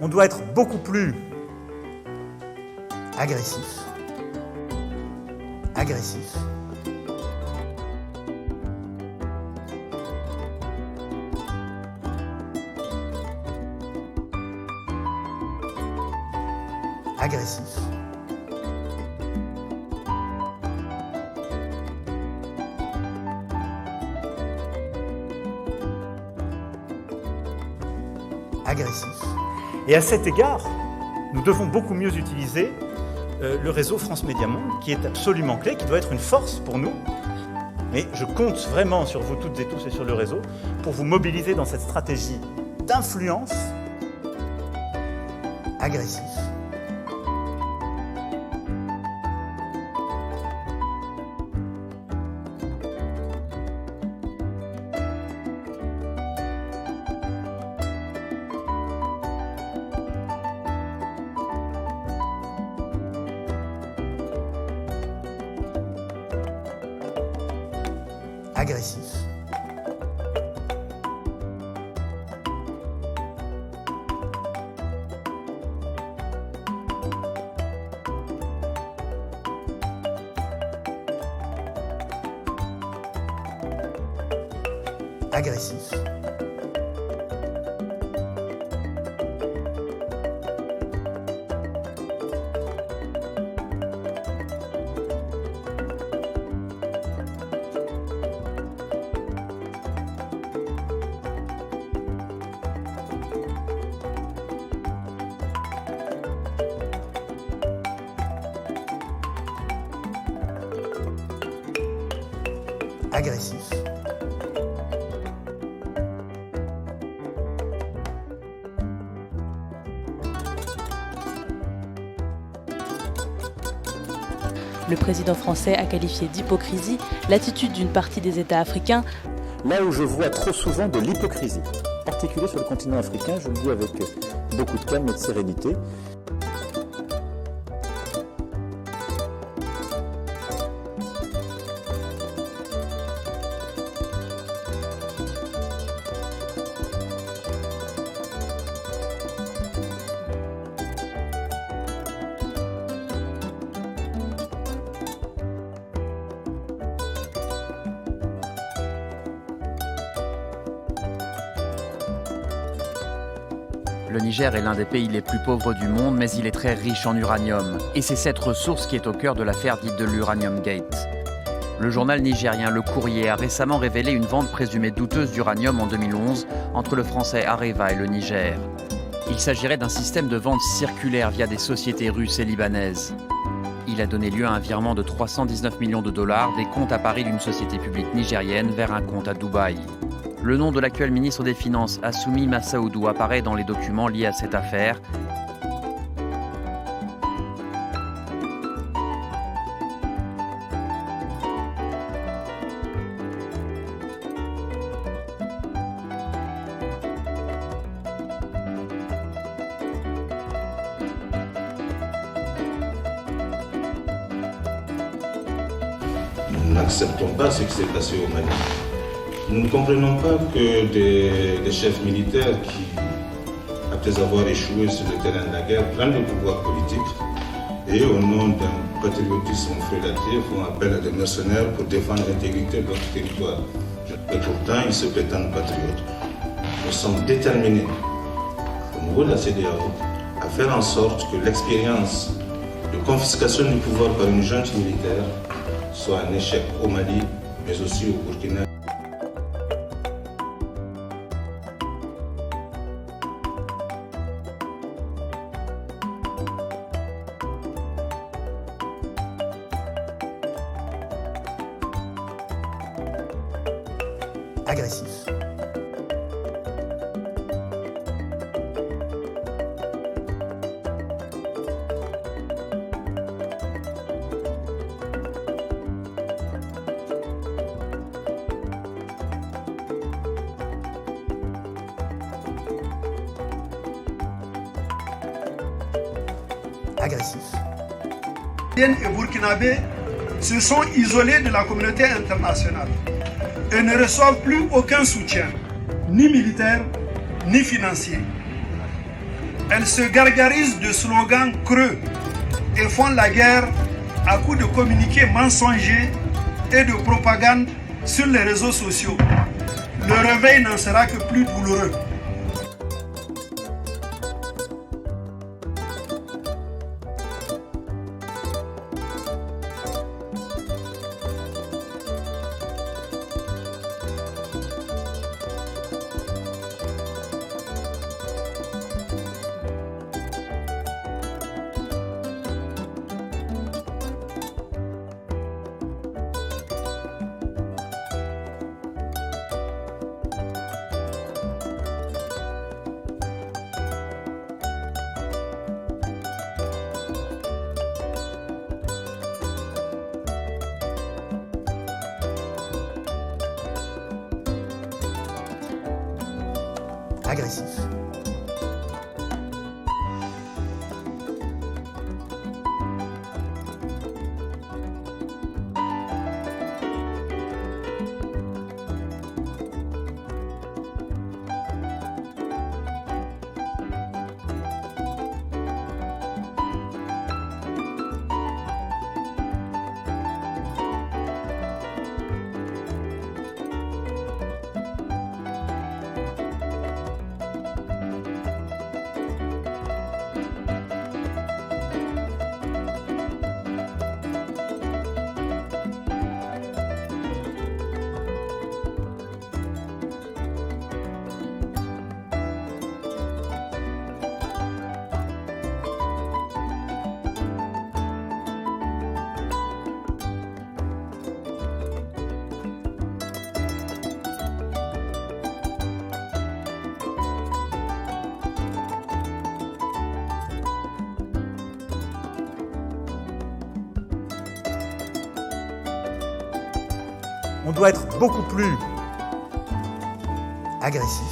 On doit être beaucoup plus agressif. Agressif. Agressif. Agressif. Et à cet égard, nous devons beaucoup mieux utiliser le réseau France Média Monde, qui est absolument clé, qui doit être une force pour nous. Mais je compte vraiment sur vous toutes et tous et sur le réseau pour vous mobiliser dans cette stratégie d'influence agressive. Agressif. Agressif. Agressif. Le président français a qualifié d'hypocrisie l'attitude d'une partie des États africains. Là où je vois trop souvent de l'hypocrisie, en particulier sur le continent africain, je le dis avec beaucoup de calme et de sérénité. Le Niger est l'un des pays les plus pauvres du monde, mais il est très riche en uranium. Et c'est cette ressource qui est au cœur de l'affaire dite de l'Uranium Gate. Le journal nigérien Le Courrier a récemment révélé une vente présumée douteuse d'uranium en 2011 entre le français Areva et le Niger. Il s'agirait d'un système de vente circulaire via des sociétés russes et libanaises. Il a donné lieu à un virement de 319 millions de dollars des comptes à Paris d'une société publique nigérienne vers un compte à Dubaï. Le nom de l'actuel ministre des Finances, Assoumi Massaoudou, apparaît dans les documents liés à cette affaire. Nous n'acceptons pas ce qui s'est passé au Mali. Nous ne comprenons pas que des chefs militaires qui, après avoir échoué sur le terrain de la guerre, prennent le pouvoir politique et au nom d'un patriotisme frelaté font appel à des mercenaires pour défendre l'intégrité de notre territoire. Et pourtant, ils se prétendent patriotes. Nous sommes déterminés, au niveau de la CEDEAO, à faire en sorte que l'expérience de confiscation du pouvoir par une junte militaire soit un échec au Mali, mais aussi au Burkina. Agressif. Agressif. Et burkinabés se sont isolés de la communauté internationale et ne reçoivent plus aucun soutien, ni militaire, ni financier. Elles se gargarisent de slogans creux et font la guerre à coups de communiqués mensongers et de propagande sur les réseaux sociaux. Le réveil n'en sera que plus douloureux. Agressif. On doit être beaucoup plus agressif.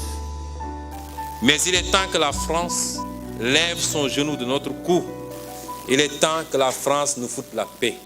Mais il est temps que la France lève son genou de notre cou. Il est temps que la France nous foute la paix.